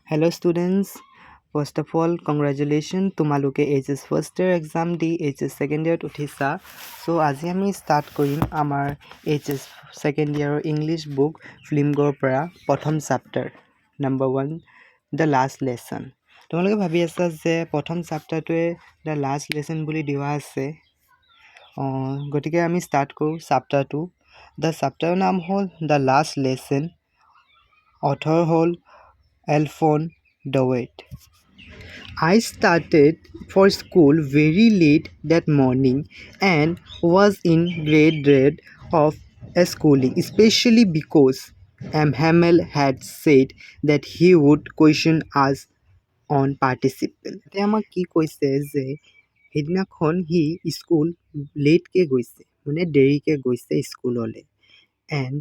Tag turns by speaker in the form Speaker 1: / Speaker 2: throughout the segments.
Speaker 1: Hello students, first of all congratulations তোমালোকে HS first year exam দি HS second year উঠিছা so আজি আমি start কৰিম আমাৰ HS second year English book ফিল্মগৰ পৰা প্ৰথম chapter number 1 the last lesson তোমালোকে ভাবি আছা যে প্ৰথম chapterটোৱে the last lesson বুলি দিয়া আছে গতিকে আমি start কৰো chapter 2 the chapter নাম হ'ল the last lesson author হ'ল Alphonse Daudet. I started for school very late that morning and was in great dread of schooling, especially because M. Hamel had said that he would question us on participle. আমাক কি কৈছে যে সেইদিনাখন সি school লেটকে গৈছে মানে দেৰিকে গৈছে স্কুললৈ এণ্ড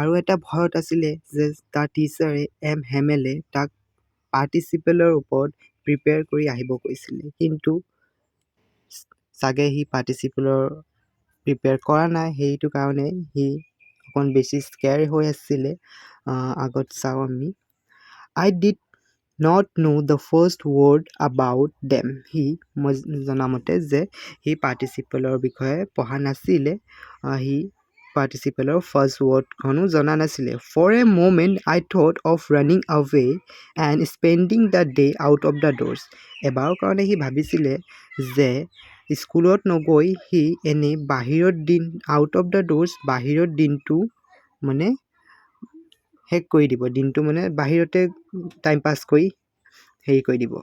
Speaker 1: আৰু এটা ভয়ত আছিলে যে তাৰ টিচাৰে এম হেমেলে তাক পাৰ্টিচিপেলৰ ওপৰত প্ৰিপেয়াৰ কৰি আহিব কৈছিলে কিন্তু চাগে সি পাৰ্টিচিপেলৰ প্ৰিপেয়াৰ কৰা নাই সেইটো কাৰণে সি অকণ বেছি স্কেয়াৰ হৈ আছিলে আগত চাওঁ আমি I did not know the first word about them সি মই জনামতে যে সি পাৰ্টিচিপেলৰ বিষয়ে পঢ়া নাছিলে সি পাৰ্টিচিপেলৰ ফাৰ্ষ্ট ৱৰ্ডখনো জনা নাছিলে for a moment I thought of running away and spending the day out of the doors এবাৰৰ কাৰণে সি ভাবিছিলে যে স্কুলত নগৈ সি এনেই বাহিৰত দিন আউট অফ দ্য ডোৰ্ছ বাহিৰত দিনটো মানে শেষ কৰি দিব দিনটো মানে বাহিৰতে টাইম পাছ কৰি হেৰি কৰি দিব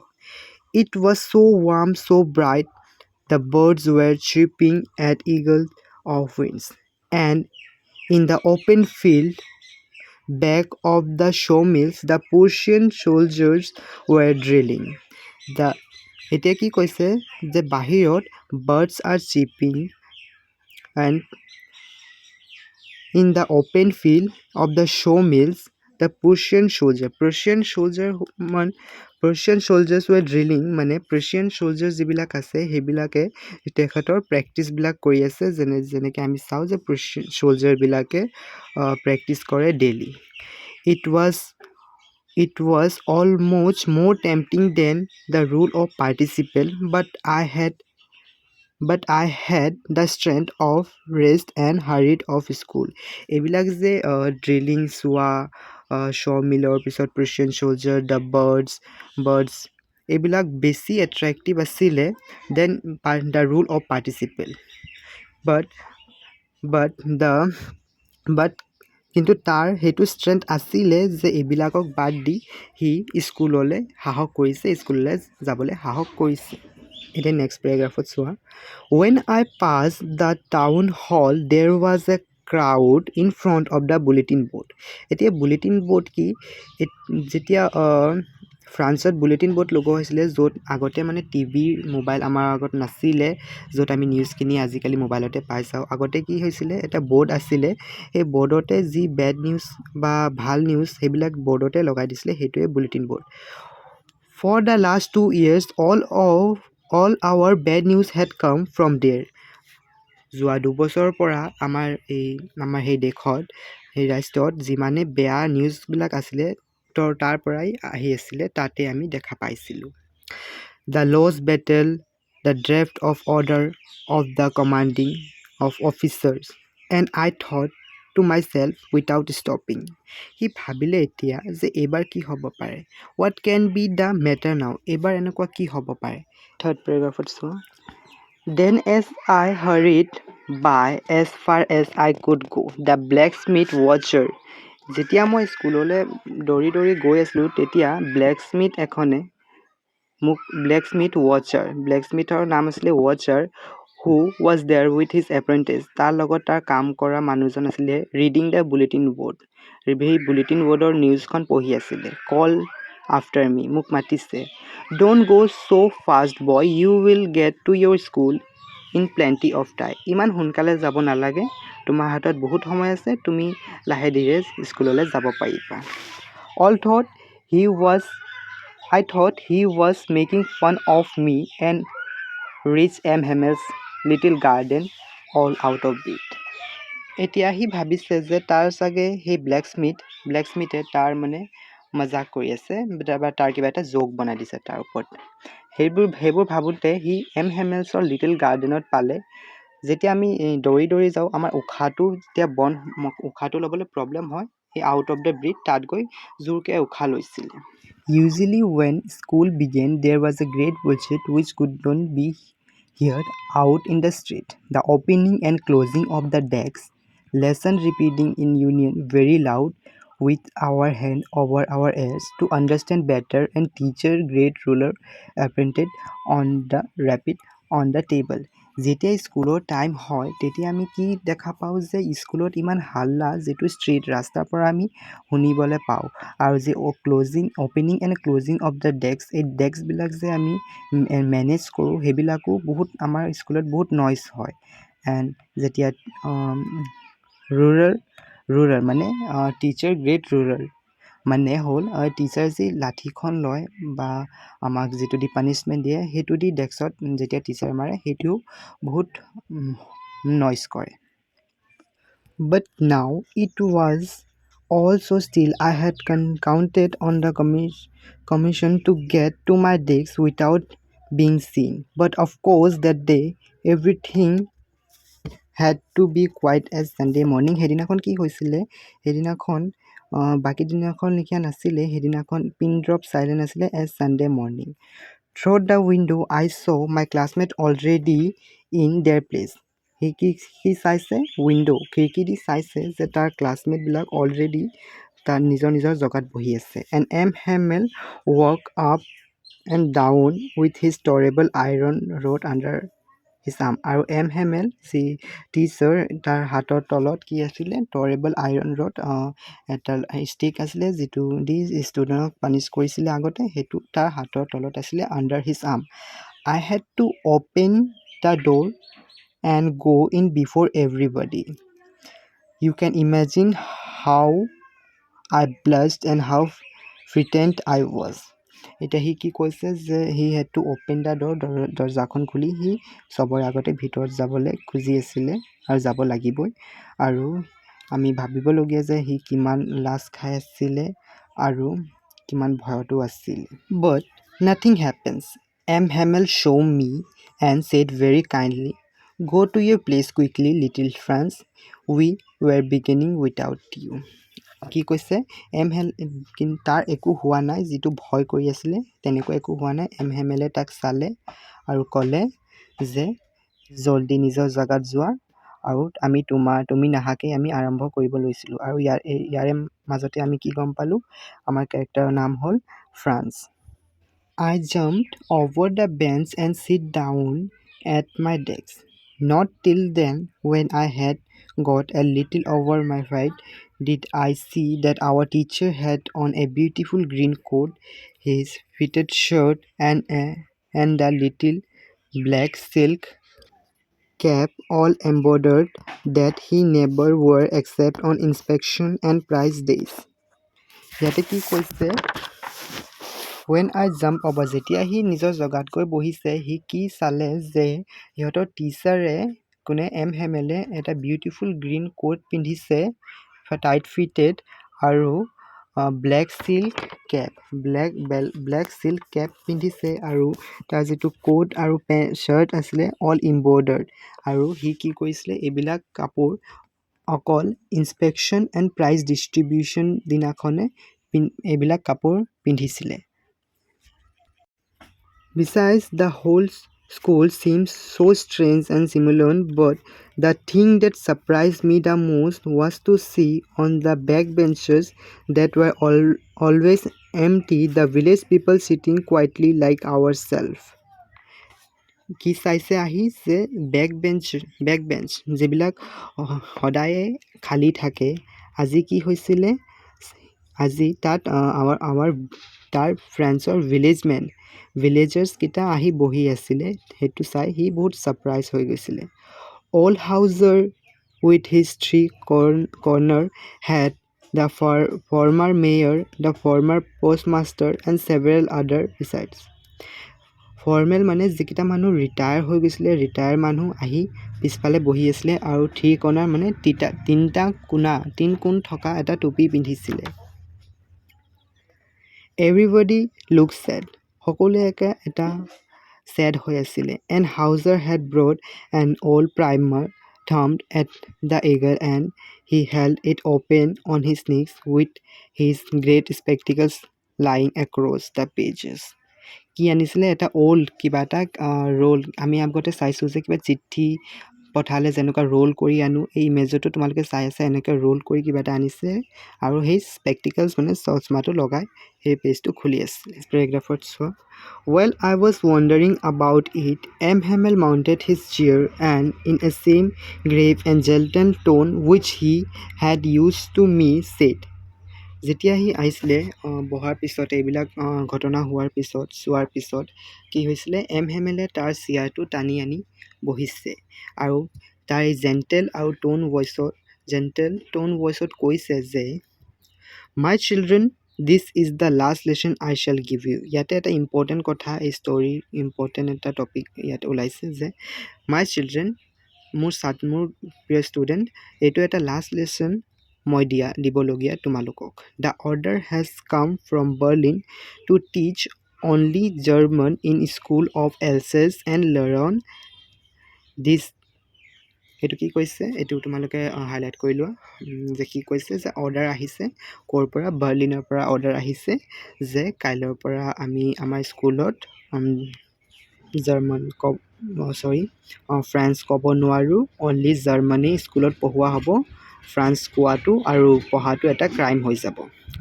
Speaker 1: It was so warm, so bright. The birds were chirping at eagle of winds. And in the open field back of the sawmills, the Persian soldiers were drilling. এতিয়া কি কৈছে যে বাহিৰত birds are chirping and in the open field of the sawmills, the Persian soldiers were drilling মানে Persian soldiers যিবিলাক আছে সেইবিলাকে তেখেতৰ প্ৰেক্টিছবিলাক কৰি আছে যেনেকৈ আমি চাওঁ যে Persian soldierবিলাকে প্ৰেক্টিছ কৰে daily It was almost more tempting than the rule of participle but I had the strength of rest and hurried off school এইবিলাক যে ড্ৰিলিং চোৱা শ্ব'মিলৰ পিছত Persian soldier the birds এইবিলাক বেছি এট্ৰেক্টিভ আছিলে then the rule of participle but কিন্তু তাৰ সেইটো ষ্ট্ৰেংথ আছিলে যে এইবিলাকক বাদ দি সি স্কুললৈ সাহস কৰিছে স্কুললৈ যাবলৈ সাহস কৰিছে এতিয়া নেক্সট পেৰাগ্ৰাফত চোৱা When I passed the town hall there was a crowd in front of the bulletin board এতিয়া বুলেটিন বোৰ্ড কি যেতিয়া ফ্ৰান্সত বুলেটিন বোৰ্ড লগোৱা হৈছিলে য'ত আগতে মানে টিভি মোবাইল আমাৰ আগত নাছিলে য'ত আমি নিউজখিনি আজিকালি মোবাইলতে পাই চাওঁ আগতে কি হৈছিলে এটা বৰ্ড আছিলে সেই বৰ্ডতে যি বেড নিউজ বা ভাল নিউজ সেইবিলাক বৰ্ডতে লগাই দিছিলে সেইটোৱে bulletin board For the last 2 years all our bad news had come from there যোৱা 2 বছৰৰ পৰা আমাৰ সেই দেশত সেই ৰাষ্ট্ৰত যিমানে বেয়া নিউজবিলাক আছিলে তাৰ পৰাই আহি আছিলে তাতে আমি দেখা পাইছিলোঁ The lost battle, the draft of order of the commanding of officers and I thought to myself without stopping সি ভাবিলে এতিয়া যে এইবাৰ কি হ'ব পাৰে What can be the matter now এইবাৰ এনেকুৱা কি হ'ব পাৰে থাৰ্ড পেৰাগ্ৰাফত চোৱা Then as I hurried by as far as I could go, the blacksmith watcher যেতিয়া মই স্কুললৈ দৌৰি দৌৰি গৈ আছিলোঁ তেতিয়া ব্লেকস্মিথ এখনে মোক ব্লেকস্মিথৰ নাম আছিলে watcher who was there with his apprentice তাৰ লগত তাৰ কাম কৰা মানুহজন আছিলে reading the bulletin board সেই বুলেটিন বৰ্ডৰ নিউজখন পঢ়ি আছিলে call after me মোক মাতিছে Don't go so fast boy you will get to your school in plenty of time ইমান সোনকালে যাব নালাগে তোমাৰ হাতত বহুত সময় আছে তুমি লাহে ধীৰে স্কুললৈ যাব পাৰিবা I thought he was making fun of me and reached M. Hamel's little garden all out of it এতিয়া সি ভাবিছে যে তাৰ চাগে সেই ব্লেকস্মিথে তাৰ মানে মজাক কৰি আছে বা তাৰ কিবা এটা জোক বনাই দিছে তাৰ ওপৰত সেইবোৰ ভাবোঁতে সি হেমেলছৰ লিটিল গাৰ্ডেনত পালে যেতিয়া আমি দৌৰি দৌৰি যাওঁ আমাৰ উশাহটো যেতিয়া উশাহটো ল'বলৈ প্ৰব্লেম হয় সি আউট অফ দ্য ব্ৰিথ তাত গৈ জোৰকৈ উশাহ লৈছিলে Usually when school began there was a great bullshit which could not be heard out in the street. The opening and closing of the decks, lesson repeating in union very loud with our hand over our ears to understand better and teacher great ruler appointed on the rapid on the table. যেতিয়া স্কুলৰ time হয় তেতিয়া আমি কি দেখা পাওঁ যে স্কুলত ইমান হাল্লা যিটো ষ্ট্ৰীট ৰাস্তাৰ পৰা আমি শুনিবলৈ পাওঁ আৰু যে opening and closing of the desk এই ডেস্কবিলাক যে আমি মেনেজ কৰোঁ সেইবিলাকো বহুত আমাৰ স্কুলত বহুত নইজ হয় এণ্ড যেতিয়া ৰুৰাল মানে টিচাৰ গ্ৰেট ৰুৰাল মানে হ'ল টিচাৰ যি লাঠিখন লয় বা আমাক যিটো দি পানিছমেণ্ট দিয়ে সেইটো দি ডেস্কত যেতিয়া টিচাৰ মাৰে সেইটোও বহুত নইজ কৰে But now it was all so still. I had counted on the commission to get to my desk without being seen. But of course, that day, everything had to be quiet as Sunday morning. সেইদিনাখন কি হৈছিলে সেইদিনাখন বাকী দিনাখন লিখা নাছিলে সেইদিনাখন pin drop silent আছিলে as Sunday morning. Through the window, I saw my classmate already in their place. সি চাইছে উইণ্ডো খিৰিকী দি চাইছে যে তাৰ ক্লাছমেটবিলাক অলৰেডি তাৰ নিজৰ জেগাত বহি আছে and Hamel walk up and down with his terrible iron rod under his arm আৰু হেমেল যি টিচাৰ তাৰ হাতৰ তলত কি আছিলে টৰেবল আইৰণ ৰড এটা ষ্টিক আছিলে যিটো দি ষ্টুডেণ্টক পানিছ কৰিছিলে আগতে সেইটো তাৰ হাতৰ তলত আছিলে under his arm I head to open the door and go in before everybody. You can imagine how I blushed and how frightened I was. এতিয়া সি কি কৈছে যে he had to open the door দৰজাখন খুলি সি চবৰে আগতে ভিতৰত যাবলৈ খুজি আছিলে আৰু যাব লাগিবই আৰু আমি ভাবিবলগীয়া যে সি কিমান লাজ খাই আছিলে আৰু কিমান ভয়তো আছিল But nothing happens. Hamel showed me and said very kindly Go to your place quickly, little France. We were beginning without you. কি কৈছে তাৰ একো হোৱা নাই যিটো ভয় কৰি আছিলে তেনেকুৱা একো হোৱা নাই হেমেলে তাক চালে আৰু ক'লে যে জল্দি নিজৰ জেগাত যোৱা আৰু তুমি নাহাকেই আমি আৰম্ভ কৰিব লৈছিলোঁ আৰু ইয়াৰে মাজতে আমি কি গম পালোঁ আমাৰ কেৰেক্টাৰৰ নাম হ'ল France I jumped over the bench and sit down at my desk. Not till then, when I had got a little over my height, did I see that our teacher had on a beautiful green coat, his fitted shirt, and a little black silk cap all embroidered that he never wore except on inspection and prize days. ইয়াতে কি কৈছে When I jump over যেতিয়া সি নিজৰ জেগাত গৈ বহিছে সি কি চালে যে সিহঁতৰ টিচাৰে কোনে হেমেলে এটা বিউটিফুল গ্ৰীণ কোট পিন্ধিছে টাইট ফিটেড আৰু ব্লেক চিল্ক কেপ পিন্ধিছে আৰু তাৰ যিটো কোট আৰু শ্বাৰ্ট আছিলে অল এম্ব্ৰইডাৰ্ড আৰু সি কি কৰিছিলে এইবিলাক কাপোৰ অকল ইনস্পেকশ্যন এণ্ড প্ৰাইজ ডিষ্ট্ৰিবিউশ্যন দিনাখনে এইবিলাক কাপোৰ পিন্ধিছিলে Besides, the whole school seemed so strange and similar, but the thing that surprised me the most was to see on the backbenches that were always empty the village people sitting quietly like ourselves. কি চাইছে আহি যে বেকবেঞ্চ যিবিলাক সদায়ে খালী থাকে আজি কি হৈছিলে আজি তাত তাৰ ফ্ৰেণ্ডছৰ ভিলেজাৰ্ছকেইটা আহি বহি আছিলে সেইটো চাই সি বহুত ছাৰপ্ৰাইজ হৈ গৈছিলে all Hauser with his three corner hat the former mayor the former postmaster and several other besides formal মানে যিকেইটা মানুহ ৰিটায়াৰ হৈ গৈছিলে ৰিটায়াৰ মানুহ আহি পিছফালে বহি আছিলে আৰু থ্ৰী কৰ্ণাৰ মানে তিন কোণ থকা এটা টুপি পিন্ধিছিলে Everybody looked sad. সকলোৱে এটা sad হৈ আছিলে. And Hauser had brought an old primer thumbed at the eagle and he held it open on his knees with his great spectacles lying across the pages. কি আনিছিলে এটা old কিবা এটা roll আমি আগতে চাইছোঁ যে কিবা চিঠি পঠালে যেনেকুৱা ৰোল কৰি আনো এই ইমেজতো তোমালোকে চাই আছে এনেকৈ ৰোল কৰি কিবা এটা আনিছে আৰু সেই স্পেক্টিকেলছ মানে চশমাটো লগাই সেই পেজটো খুলি আছিলে পেৰেগ্ৰাফত চোৱা While I was wondering about it, M. Hamel mounted his chair and in a same grave and gentle tone which he had used to me said, যেতিয়া সি আহিছিলে বহাৰ পিছত এইবিলাক ঘটনা হোৱাৰ পিছত চোৱাৰ পিছত কি হৈছিলে এম হেমেলে তাৰ চেয়াৰটো টানি আনি বহিছে আৰু তাৰ এই জেণ্টেল টোন ভইচত কৈছে যে my children this is the last lesson I shall give you ইয়াতে এটা ইম্পৰ্টেণ্ট কথা এই ষ্টৰীৰ ইম্পৰ্টেণ্ট এটা টপিক ইয়াতে ওলাইছে যে মাই চিলড্ৰেন মোৰ প্ৰিয় ষ্টুডেণ্ট এইটো এটা লাষ্ট লেচন মই দিবলগীয়া তোমালোকক the order has come from Berlin to teach only German in school of Alsace and Lorraine this এইটো কি কৈছে এইটো তোমালোকে হাইলাইট কৰি লোৱা যে কি কৈছে যে অৰ্ডাৰ আহিছে ক'ৰ পৰা বাৰ্লিনৰ পৰা অৰ্ডাৰ আহিছে যে কাইলৈৰ পৰা আমি আমাৰ স্কুলত ফ্ৰেঞ্চ ক'ব নোৱাৰোঁ অনলি জাৰ্মানী স্কুলত পঢ়োৱা হ'ব ফ্ৰান্স কোৱাটো আৰু পঢ়াটো এটা ক্ৰাইম হৈ যাব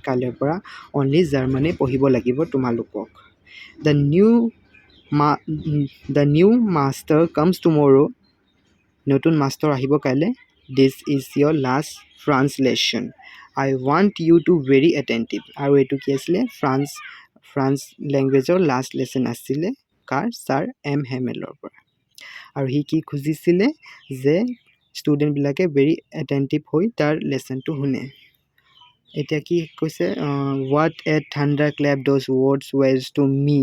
Speaker 1: কাইলৈৰ পৰা অনলি জাৰ্মানী পঢ়িব লাগিব তোমালোকক the new master comes tomorrow নতুন মাষ্টৰ আহিব কাইলৈ this is your last translation I want you to very attentive আৰু এইটো কি আছিলে ফ্ৰান্স লেংগুৱেজৰ লাষ্ট লেচন আছিলে কাৰ ছাৰ এম হেমেলৰ পৰা আৰু সি কি খুজিছিলে যে ষ্টুডেণ্টবিলাকে ভেৰি এটেণ্টিভ হৈ তাৰ লেচনটো শুনে এতিয়া কি কৈছে what a thunder ক্লেপ those words ways to me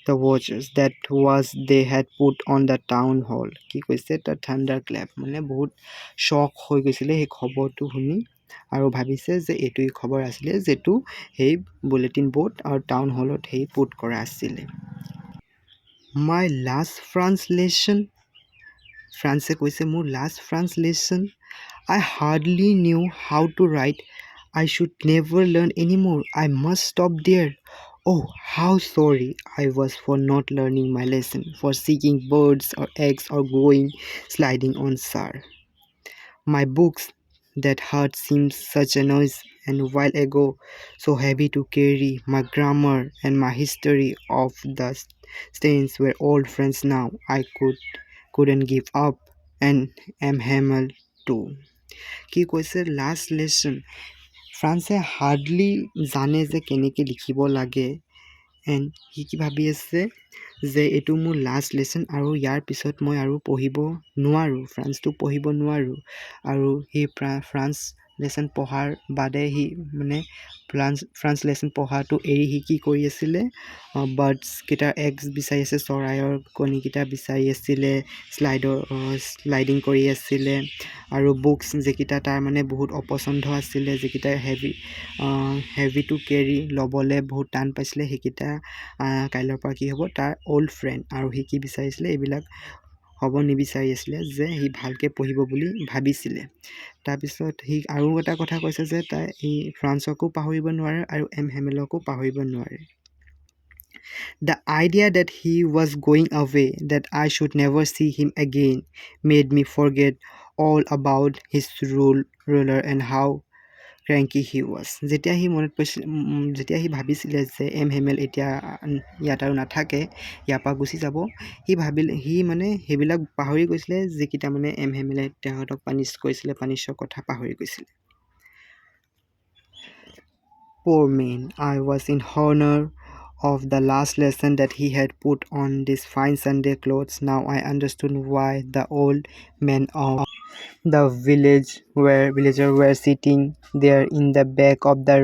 Speaker 1: the watches that was they had put on the town hall কি কৈছে the thunder clap মানে বহুত শ্বক হৈ গৈছিলে সেই খবৰটো শুনি আৰু ভাবিছে যে এইটোই খবৰ আছিলে যেটো সেই বুলেটিন বোৰ্ড আৰু টাউন হলত সেই পুট কৰা আছিলে my last translation ফ্ৰান্সে কৈছে মোৰ last translation I hardly knew how to write I should never learn anymore I must stop there Oh, how sorry I was for not learning my lesson, for seeking birds or eggs or going sliding on sar. My books that heart seemed such a noise and a while ago so heavy to carry. My grammar and my history of the stains were old friends now. I couldn't give up and am Hamel too. কি কৈছে last lesson ফ্ৰান্সে hardly জানে যে কেনেকৈ লিখিব লাগে and সি কি ভাবি আছে যে এইটো মোৰ লাষ্ট লেচন আৰু ইয়াৰ পিছত মই আৰু পঢ়িব নোৱাৰোঁ ফ্ৰান্সটো পঢ়িব নোৱাৰোঁ আৰু সেই ফ্ৰান্স লেচন পঢ়াৰ বাদে সি মানে ফ্ৰান্স লেচন পঢ়াটো এৰি সি কি কৰি আছিলে বাৰ্ডছকেইটাৰ এগছ বিচাৰি আছে চৰাইৰ কণীকেইটা বিচাৰি আছিলে শ্লাইডিং কৰি আছিলে আৰু বুকছ যিকেইটা তাৰ মানে বহুত অপচন্দ আছিলে যিকেইটা হেভি টু কেৰি ল'বলৈ বহুত টান পাইছিলে সেইকেইটা কাইলৈৰ পৰা কি হ'ব তাৰ অল্ড ফ্ৰেণ্ড আৰু সি কি বিচাৰিছিলে এইবিলাক হ'ব নিবিচাৰি আছিলে যে সি ভালকৈ পঢ়িব বুলি ভাবিছিলে তাৰপিছত সি আৰু এটা কথা কৈছে যে তাই সি ফ্ৰান্সকো পাহৰিব নোৱাৰে আৰু এম হেমেলকো পাহৰিব নোৱাৰে The idea that he was going away, that I should never see him again, made me forget all about his ruler and how cranky he was. যেতিয়া সি ভাবিছিলে যে এম হেমেল এতিয়া ইয়াত আৰু নাথাকে ইয়াৰ পৰা গুচি যাব সি মানে সেইবিলাক পাহৰি গৈছিলে যিকেইটা মানে এম হেমেলে তেহঁতক পানিছৰ কথা পাহৰি গৈছিলে Poor man, I was in honor of the last lesson that he had put on these fine Sunday clothes. Now I understood why the old men of the villager were sitting there in the back of the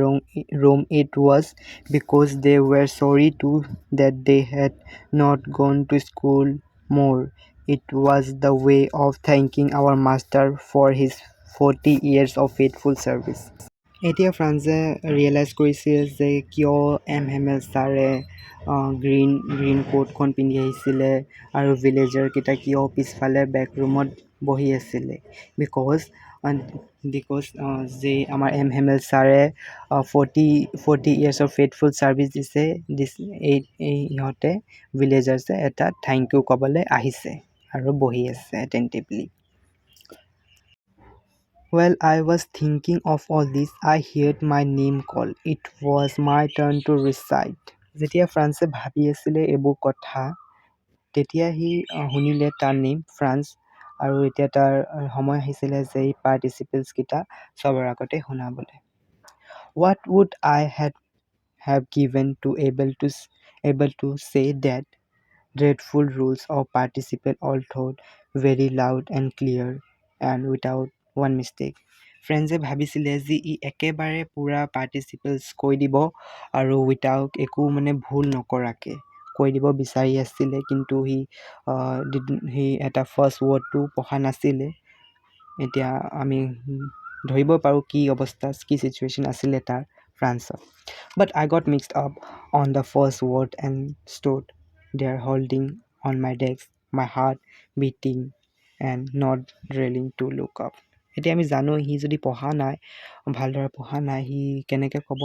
Speaker 1: room. It was because they were sorry too that they had not gone to school more. It was the way of thanking our master for his 40 years of faithful service. এতিয়া ফ্ৰান্সে realise কৰিছে যে কিয় হেমেল ছাৰে green কোটখন পিন্ধি আহিছিলে আৰু ভিলেজাৰকেইটা কিয় পিছফালে বেক ৰুমত বহি আছিলে বিকজ যে আমাৰ হেমেল ছাৰে 40 ইয়াৰ্ছৰ ফেইথফুল ছাৰ্ভিচ দিছে ইহঁতে ভিলেজাৰ্ছে এটা থেংক ইউ ক'বলৈ আহিছে আৰু বহি আছে এটেণ্টিভলি While I was thinking of all this, I heard my name call. It was my turn to recite. যেতিয়া ফ্ৰান্সে ভাবি আছিলে এইবোৰ কথা তেতিয়া সি শুনিলে তাৰ নেম ফ্ৰান্স আৰু এতিয়া তাৰ সময় আহিছিলে যে এই পাৰ্টিচিপেলছকেইটা চবৰ আগতে শুনাবলৈ What would I have given to able to say that dreadful rules of participle although very loud and clear and without one mistake. ফ্ৰেন্সে ভাবিছিলে যে ই একেবাৰে পূৰা পাৰ্টিচিপেলছ কৈ দিব আৰু উইথাউট একো মানে ভুল নকৰাকৈ কৈ দিব বিচাৰি আছিলে কিন্তু সি এটা ফাৰ্ষ্ট ৱৰ্ডটো পঢ়া নাছিলে এতিয়া আমি ধৰিব পাৰোঁ কি অৱস্থা কি চিটুৱেশ্যন আছিলে তাৰ ফ্ৰান্সত But I got mixed up on the first word and stood there holding on my desk, my heart beating and not drilling to look up. এতিয়া আমি জানো সি যদি পঢ়া নাই ভালদৰে পঢ়া নাই সি কেনেকৈ ক'ব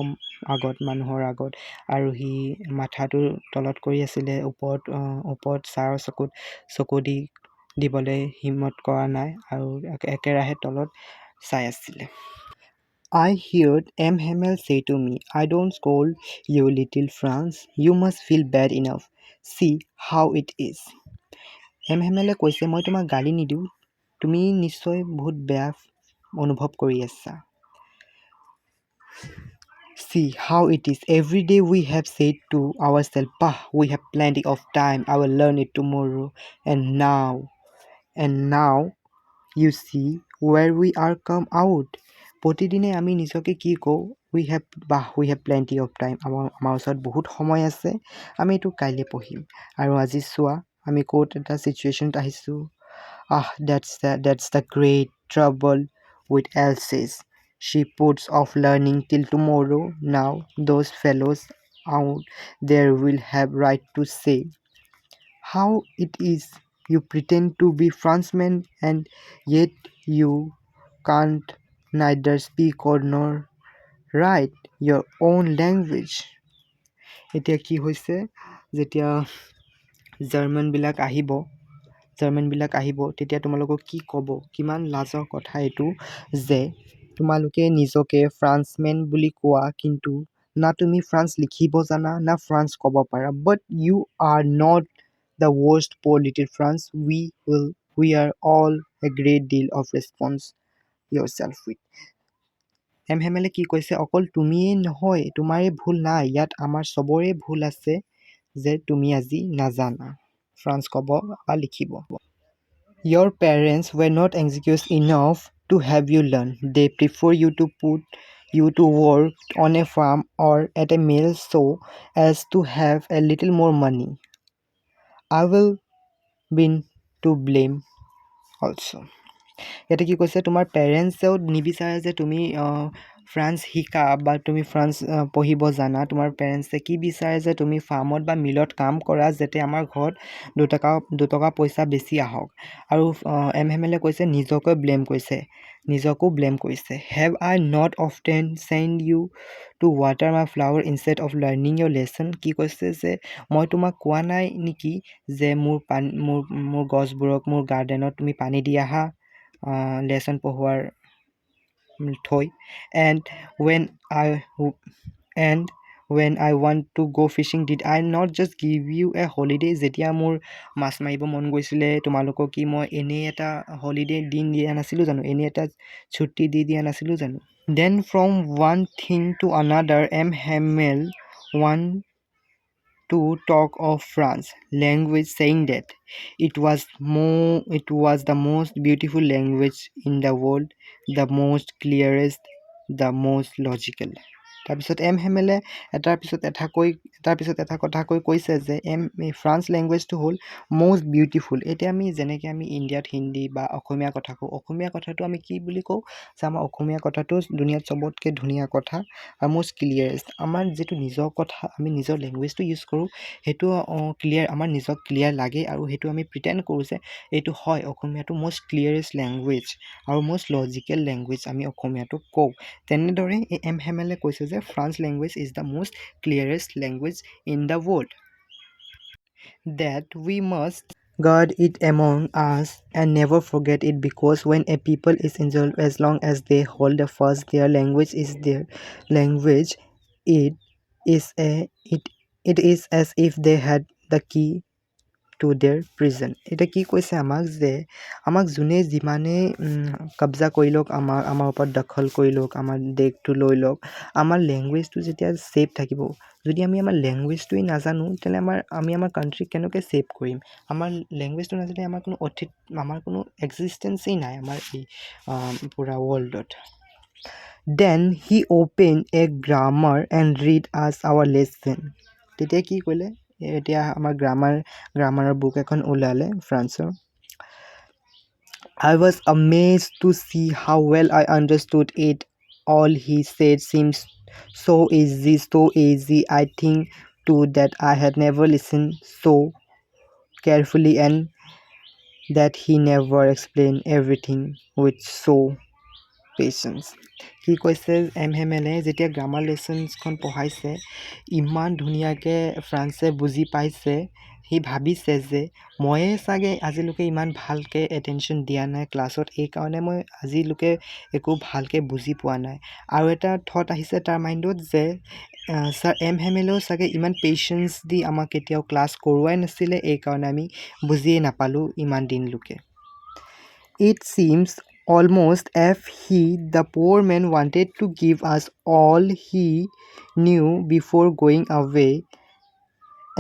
Speaker 1: আগত মানুহৰ আগত আৰু সি মাথাটো তলত কৰি আছিলে ওপৰত ছাৰৰ চকু দিবলৈ হিম্মত কৰা নাই আৰু একেৰাহে তলত চাই আছিলে I heard M. Hamel say to me, I don't scold you, little France. You must feel bad enough. See how it is. M. Hamele কৈছে মই তোমাক গালি নিদিওঁ তুমি নিশ্চয় বহুত বেয়া অনুভৱ কৰি আছা See how it is. Every day we have said to ourselves, bah, we have plenty of time. I will learn it tomorrow. And now you see where we are come out. প্ৰতিদিনে আমি নিজকে কি কওঁ we have plenty of time. আমাৰ ওচৰত বহুত সময় আছে আমি এইটো কাইলৈ পঢ়িম আৰু আজি চোৱা আমি ক'ত এটা চিটুৱেশ্যনত আহিছোঁ that's the great trouble with Elsa's. She puts off learning till tomorrow. Now those fellows out there will have right to say how it is you pretend to be Frenchmen and yet you can't neither speak or nor write your own language. এতিয়া কি হৈছে যেতিয়া জাৰ্মানবিলাক আহিব তেতিয়া তোমালোকক কি ক'ব কিমান লাজৰ কথা এইটো যে তোমালোকে নিজকে ফ্ৰান্সমেন বুলি কোৱা কিন্তু না তুমি ফ্ৰান্স লিখিব জানা না ফ্ৰান্স ক'ব পাৰা but you are not the worst poor little France we are all a great deal of response yourself with হেমেলে কি কৈছে অকল তুমিয়েই নহয় তোমাৰেই ভুল নাই ইয়াত আমাৰ চবৰে ভুল আছে যে তুমি আজি নাজানা ফ্ৰান্স ক'ব বা লিখিব Your parents were not anxious enough to have you learn. They prefer you to put you to work on a farm or at a mill so as to have a little more money. I will be to blame also. ইয়াতে কি কৈছে তোমাৰ পেৰেণ্টছেও নিবিচাৰে যে তুমি France শিকা বা তুমি ফ্ৰান্স পঢ়িব জানা তোমাৰ পেৰেণ্টছে কি বিচাৰে যে তুমি ফাৰ্মত বা মিলত কাম কৰা যাতে আমাৰ ঘৰত দুটকা পইচা বেছি আহক আৰু হেমেলে কৈছে নিজকো ব্লেম কৰিছে Have I not often sent you to water my flower instead of learning your lesson কি কৈছে যে মই তোমাক কোৱা নাই নেকি যে মোৰ গছবোৰক মোৰ গাৰ্ডেনত তুমি পানী দি আহা লেসন পঢ়োৱাৰ থৈ and when I want to go fishing did I not just give you a holiday যেতিয়া মোৰ মাছ মাৰিব মন গৈছিলে তোমালোকক কি মই এনে এটা হলিডে দিন দিয়া নাছিলো জানো এনে এটা ছুটি দিয়া নাছিলো জানো then from one thing to another Hamel one to talk of France language saying that it was the most beautiful language in the world the most clearest the most logical তাৰপিছত হেমেলে এটাৰ পিছত এটা কৈ তাৰপিছত এটা কথা কৈছে যে ফ্ৰান্স লেংগুৱেজটো হ'ল মষ্ট বিউটিফুল। এতিয়া আমি যেনেকৈ আমি ইণ্ডিয়াত হিন্দী বা অসমীয়া কথা কওঁ, অসমীয়া কথাটো আমি কি বুলি কওঁ যে আমাৰ অসমীয়া কথাটো দুনিয়াত চবতকৈ ধুনীয়া কথা আৰু মষ্ট ক্লিয়াৰেষ্ট। আমাৰ যিটো নিজৰ কথা আমি নিজৰ লেংগুৱেজটো ইউজ কৰোঁ সেইটো ক্লিয়াৰ, আমাৰ নিজক ক্লিয়াৰ লাগে আৰু সেইটো আমি প্ৰিটেণ্ড কৰোঁ যে এইটো হয় অসমীয়াটো মষ্ট ক্লিয়াৰেষ্ট লেংগুৱেজ আৰু মষ্ট লজিকেল লেংগুৱেজ আমি অসমীয়াটো কওঁ। তেনেদৰে এম হেমেলে কৈছে যে French language is the most clearest language in the world, that we must guard it among us and never forget it, because when a people is injured, as long as they hold the fast their language is their language, it is it is as if they had the key to their prison. এটা কি কৈছে আমাক যোনে যিমানেই কব্জা কৰি লওক, আমাৰ ওপৰত দখল কৰি লওক, আমাৰ দেশটো লৈ লওক, আমাৰ লেংগুৱেজটো যেতিয়া ছেফ থাকিব। যদি আমি আমাৰ লেংগুৱেজটোৱেই নাজানো তেতিয়াহ'লে আমি আমাৰ কাণ্ট্ৰিক কেনেকৈ ছেভ কৰিম? আমাৰ লেংগুৱেজটো নাজানিলে আমাৰ কোনো এক্সিষ্টেঞ্চেই নাই আমাৰ এই পুৰা ৱৰ্ল্ডত। Then he opened a grammar and read us our lesson. তেতিয়া কি কৰিলে? এতিয়া আমাৰ গ্ৰামাৰৰ বুক এখন ওলালে ফ্ৰান্সৰ। I was amazed to see how well I understood it. All he said seemed so easy. I think too that I had never listened so carefully and that he never explained everything with so patience. কি কৈছে M হেমেলে, যেতিয়া grammar লেচনছখন পঢ়াইছে ইমান ধুনীয়াকৈ ফ্ৰান্সে বুজি পাইছে, সি ভাবিছে যে ময়ে চাগে আজিলৈকে ইমান ভালকৈ এটেনশ্যন দিয়া নাই ক্লাছত, এইকাৰণে মই আজিলৈকে একো ভালকৈ বুজি পোৱা নাই। আৰু এটা থট আহিছে তাৰ মাইণ্ডত যে ছাৰ এম হেমেলেও চাগে ইমান পেচেঞ্চ দি আমাক কেতিয়াও ক্লাছ কৰোৱাই নাছিলে, এইকাৰণে আমি বুজিয়ে নাপালোঁ ইমান দিনলৈকে। It seems almost as if the poor man wanted to give us all he knew before going away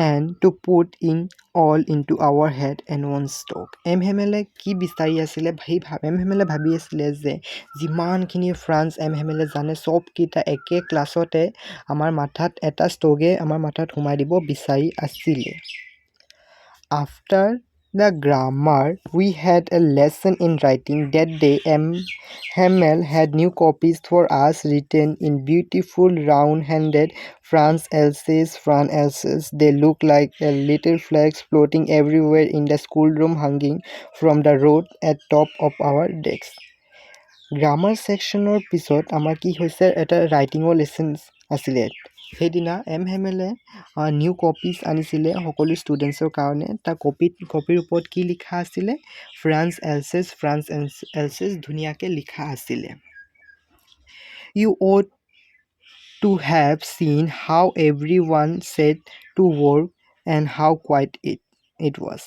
Speaker 1: and to put in all into our head and one stroke. M হেমেলে কি বিচাৰি আছিলে? এম হেমেলে ভাবি আছিলে যে যিমানখিনি France M হেমেলে জানে চবকেইটা একে ক্লাছতে আমাৰ মাথাত এটা ষ্ট্ৰকে আমাৰ মাথাত সোমাই দিব বিচাৰি আছিলে। After the grammar, we had a lesson in writing. That day, M. Hamel had new copies for us, written in beautiful round-handed France Elsa's. They looked like little flags floating everywhere in the schoolroom, hanging from the road at top of our desks. Grammar ছেকশ্যনৰ পিছত আমাৰ কি হৈছে, এটা ৰাইটিঙৰ lesson আছিলে। সেইদিনা M হেমেলে new copies আনিছিলে সকলো ষ্টুডেণ্টছৰ কাৰণে। তাৰ কপিৰ ওপৰত কি লিখা আছিলে? ফ্ৰান্স এলচেছ ধুনীয়াকৈ লিখা আছিলে। You ought to have seen how everyone set to work and how quiet it was.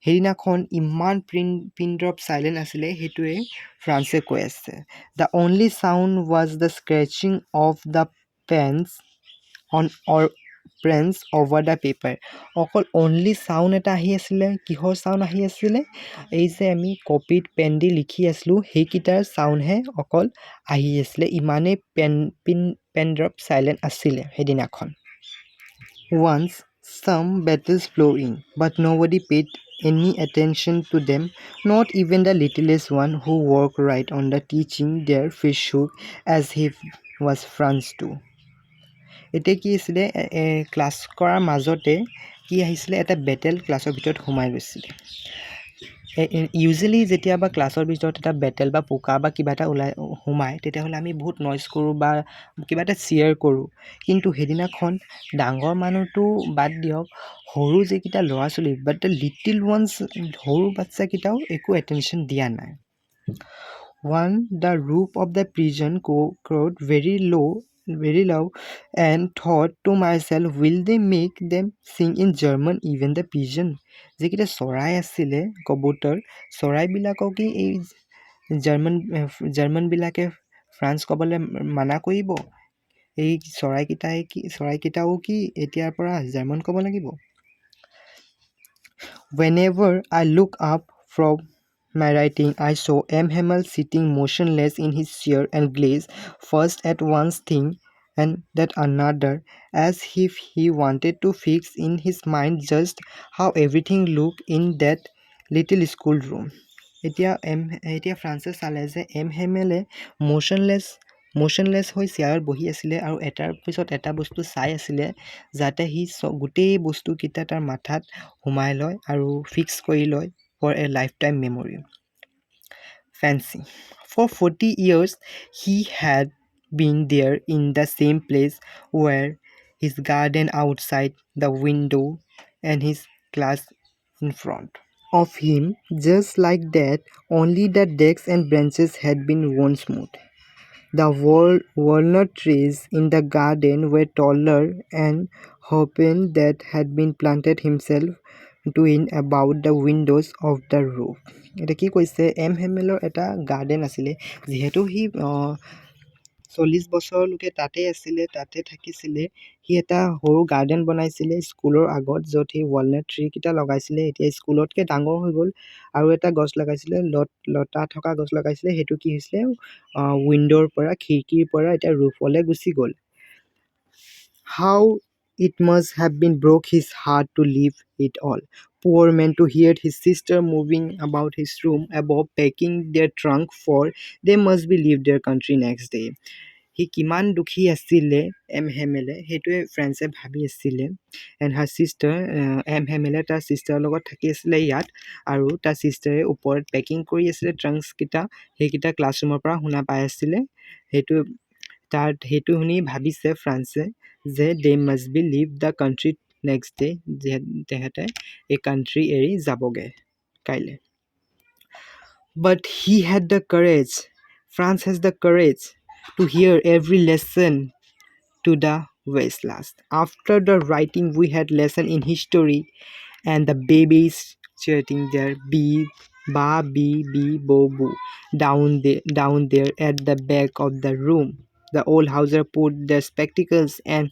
Speaker 1: সেইদিনাখন ইমান পিন ড্ৰপ চাইলেণ্ট আছিলে, সেইটোৱে ফ্ৰান্সে কৈ আছে। The only sound was the scratching of the pens over the paper. অকল অনলি চাউণ্ড এটা আহি আছিলে। কিহৰ চাউণ্ড আহি আছিলে? এই যে আমি কপিত পেন দি লিখি আছিলোঁ সেইকেইটাৰ চাউণ্ডহে অকল আহি আছিলে। ইমানেই পেন ড্ৰপ চাইলেণ্ট আছিলে সেইদিনাখন। Once some battles flew in, but nobody paid any attention to them, not even the littlest one who worked right on the teaching their fish shook as if was France too. এতিয়া কি আছিলে, class কৰাৰ মাজতে কি আহিছিলে, এটা battle ক্লাছৰ ভিতৰত সোমাই গৈছিলে। ইউজুৱেলি যেতিয়াবা ক্লাছৰ ভিতৰত এটা বেটেল বা পোকা বা কিবা এটা সোমায় তেতিয়াহ'লে আমি বহুত নইজ কৰোঁ বা কিবা এটা চিয়াৰ কৰোঁ। কিন্তু সেইদিনাখন ডাঙৰ মানুহটো বাদ দিয়ক, সৰু যিকেইটা ল'ৰা ছোৱালী বাট দ্য লিটিল ওৱানছ, সৰু বাচ্চাকেইটাও একো এটেনশ্যন দিয়া নাই। The roof of the prison crowed very low and thought to myself, will they make them sing in German, even the pigeon? যিকেইটা চৰাই আছিলে কবুতৰ, চৰাইবিলাকক কি এই জাৰ্মানবিলাকে ফ্ৰান্স ক'বলৈ মানা কৰিব? এই চৰাইকেইটাও কি এতিয়াৰ পৰা জাৰ্মান ক'ব লাগিব? Whenever I look up from my writing, I saw M. Hamel sitting motionless in his chair and gazed first at one thing, and that another, as if he wanted to fix in his mind just how everything looked in that little schoolroom. এতিয়া ফ্ৰান্সে চালে যে হেমেলে মোশনলেছ হৈ চেয়াৰত বহি আছিলে আৰু এটাৰ পিছত এটা বস্তু চাই আছিলে যাতে সি গোটেই বস্তুকেইটা তাৰ মাথাত সোমাই লয় আৰু ফিক্স কৰি লয় for a lifetime memory. Fancy. For 40 years, he had been there in the same place where his garden outside the window and his class in front of him, just like that, only the decks and branches had been worn smooth. The walnut trees in the garden were taller and hopping that had been planted himself to in about the windows of the roof. এটা কি কৈছে হেমেলৰ এটা garden আছিলে যিহেতু সি 40 বছৰলৈকে তাতে আছিলে তাতে থাকিছিলে সি এটা সৰু গাৰ্ডেন বনাইছিলে স্কুলৰ আগত য'ত সি ৱালনাট ট্ৰী কেইটা লগাইছিলে এতিয়া স্কুলতকৈ ডাঙৰ হৈ গ'ল আৰু এটা গছ লগাইছিলে লতা থকা গছ লগাইছিলে সেইটো কি হৈছিলে উইণ্ডোৰ পৰা খিৰিকীৰ পৰা এতিয়া ৰুফলৈ গুচি গ'ল। How it must have been broke his heart to leave it all. Poor man, to hear his sister moving about his room above packing their trunk for they must be leave their country next day. সি কিমান দুখী আছিলে হেমেলে সেইটোৱে ফ্ৰেন্সে ভাবি আছিলে and her sister হেমেলে তাৰ ছিষ্টাৰৰ লগত থাকি আছিলে ইয়াত আৰু তাৰ ছিষ্টাৰে ওপৰত পেকিং কৰি আছিলে ট্ৰাংকছকেইটা সেইকেইটা ক্লাছৰুমৰ পৰা শুনা পাই আছিলে সেইটো শুনি ভাবিছে ফ্ৰান্সে যে they must be leave the country next day তেহেঁতে এই কাণ্ট্ৰি এৰি যাবগৈ কাইলৈ। But he had the courage, France has the courage to hear every lesson to the West last. After the writing, we had lesson in history, and the babies chanting their bee, ba, bee, bee, bo, boo, down there at the back of the room. The old houser put their spectacles and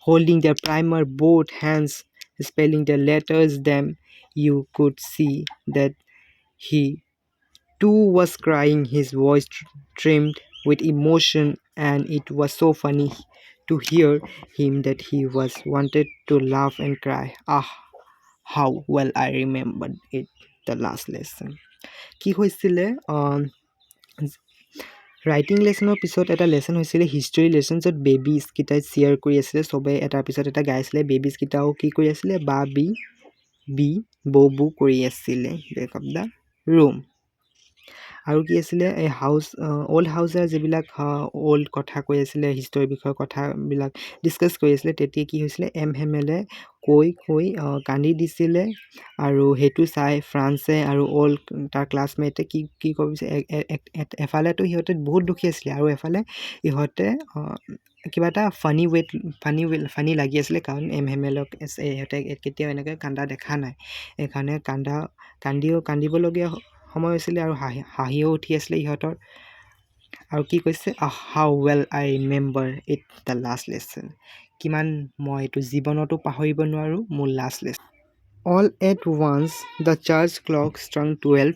Speaker 1: holding their primer both hands, spelling the letters. Them you could see that he too was crying, his voice trembled with emotion, and it was so funny to hear him that he was wanted to laugh and cry. Ah, how well I remembered it, the last lesson. কি হৈছিলে writing লেচনৰ পিছত এটা lesson হৈছিলে history lesson য'ত বেবিজকেইটাই share কৰি আছিলে চবে এটাৰ পিছত এটা গাই আছিলে বেবিজকেইটাও কি কৰি আছিলে বা বি বৌ বু কৰি আছিলে বেক অফ দ্য ৰুম আৰু কি আছিলে এই অল্ড হাউচৰ যিবিলাক অল্ড কথা কৈ আছিলে হিষ্টৰীৰ বিষয়ে কথাবিলাক ডিছকাছ কৰি আছিলে তেতিয়া কি হৈছিলে হেমেলে কৈ কান্দি দিছিলে আৰু সেইটো চাই ফ্ৰান্সে আৰু অল্ড তাৰ ক্লাছমেটে কি কৰিছে এফালেতো সিহঁতে বহুত দুখী আছিলে আৰু এফালে ইহঁতে কিবা এটা ফানি লাগি আছিলে কাৰণ হেমেলক ইহঁতে কেতিয়াও এনেকৈ কান্দা দেখা নাই সেইকাৰণে কান্দিবলগীয়া সময় হৈছিলে আৰু হাঁহিও উঠি আছিলে ইহঁতৰ আৰু কি কৈছে how well I remember it the last lesson কিমান মই এইটো জীৱনতো পাহৰিব নোৱাৰোঁ মোৰ last lesson. All at once the church clock struck 12.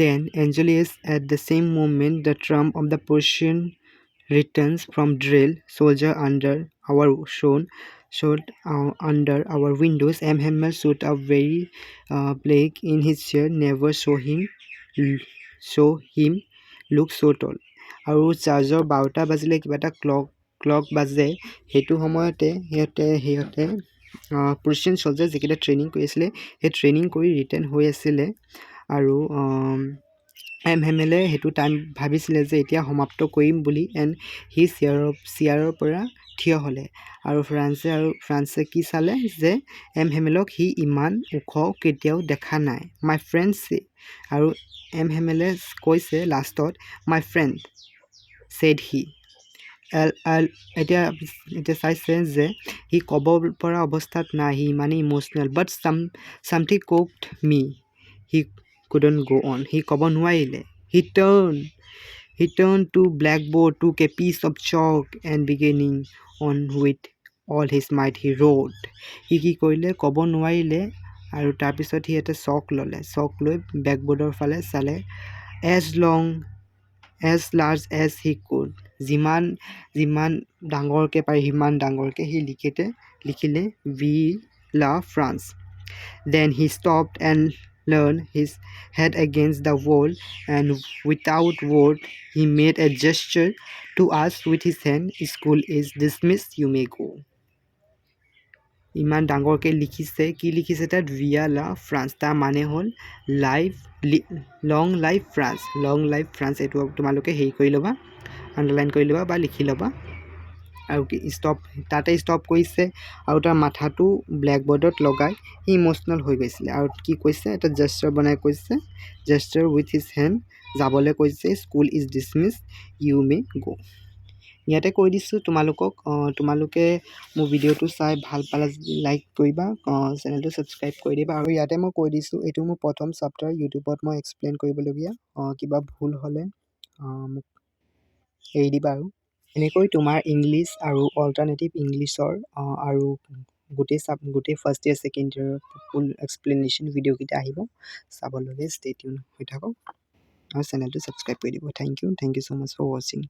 Speaker 1: Then Angelus at the same moment the trump of the Persian returns from drill soldier under our under our windows. Hamel stood up very black in his chair. Never saw him look so tall. আৰু চাৰ্জৰ 12টা বাজিলে কিবা এটা clock বাজে সেইটো সময়তে সিহঁতে Persian চলজাৰ যিকেইটা training কৰি আছিলে সেই ট্ৰেইনিং কৰি ৰিটাৰ্ণ হৈ আছিলে আৰু হেমেলে সেইটো টাইম ভাবিছিলে যে এতিয়া সমাপ্ত কৰিম বুলি এণ্ড সি চেয়াৰৰ পৰা থিয় হ'লে আৰু ফ্ৰান্সে কি চালে যে হেমেলক সি ইমান ওখ কেতিয়াও দেখা নাই মাই ফ্ৰেণ্ড আৰু হেমেলে কৈছে লাষ্টত মাই ফ্ৰেণ্ড ছেড হি এতিয়া চাইছে যে সি ক'ব পৰা অৱস্থাত নাই সি ইমানেই emotional but something কোকড me he couldn't go on. He ক'ব নোৱাৰিলে. He turned to blackboard, took a piece of chalk and beginning on with all his might he wrote. সি কি কৰিলে ক'ব নোৱাৰিলে আৰু তাৰপিছত সি এটা চক লৈ ব্লেকবোৰ্ডৰ ফালে চালে as long as large as he could. যিমান যিমান ডাঙৰকৈ পাৰে সিমান ডাঙৰকৈ সি লিখিলে we love France. Then he stopped and leaned his head against the wall, and without word he made a gesture to us with his hand. School is dismissed, you may go. ইমান ডাঙৰকৈ লিখিছে, কি লিখিছে তাত Villa লা France, তাৰ মানে হ'ল লং লাইফ ফ্ৰান্স, লং লাইফ ফ্ৰান্স। এইটো তোমালোকে হেৰি কৰি ল'বা, আণ্ডাৰলাইন কৰি ল'বা বা লিখি ল'বা। আৰু কি তাতে ষ্টপ কৰিছে আৰু তাৰ মাথাটো ব্লেকবৰ্ডত লগাই সি ইম'চনেল হৈ গৈছিলে। আৰু কি কৈছে, এটা জেষ্টাৰ বনাই কৈছে, জেষ্টাৰ উইথ হিজ হেণ্ড, যাবলৈ কৈছে, school is dismiss, you may গ'। ইয়াতে কৈ দিছোঁ তোমালোকক, তোমালোকে মোৰ ভিডিঅ'টো চাই ভাল পালে লাইক কৰিবা, চেনেলটো ছাবস্ক্ৰাইব কৰি দিবা। আৰু ইয়াতে মই কৈ দিছোঁ, এইটো মোৰ প্ৰথম চেপ্টাৰ, ইউটিউবত মই এক্সপ্লেইন কৰিবলগীয়া। কিবা ভুল হ'লে মোক এৰি দিবা। আৰু এনেকৈ তোমাৰ ইংলিছ আৰু অল্টাৰনেটিভ ইংলিছৰ আৰু গোটেই ফাৰ্ষ্ট ইয়েৰ ছেকেণ্ড ইয়েৰৰ ফুল এক্সপ্লেনেশ্যন ভিডিঅ'কেইটা আহিব, চাবলৈ ষ্টে টিউন হৈ থাকক আৰু চেনেলটো ছাবস্ক্ৰাইব কৰি দিব। Thank you so' much for ৱাচিং।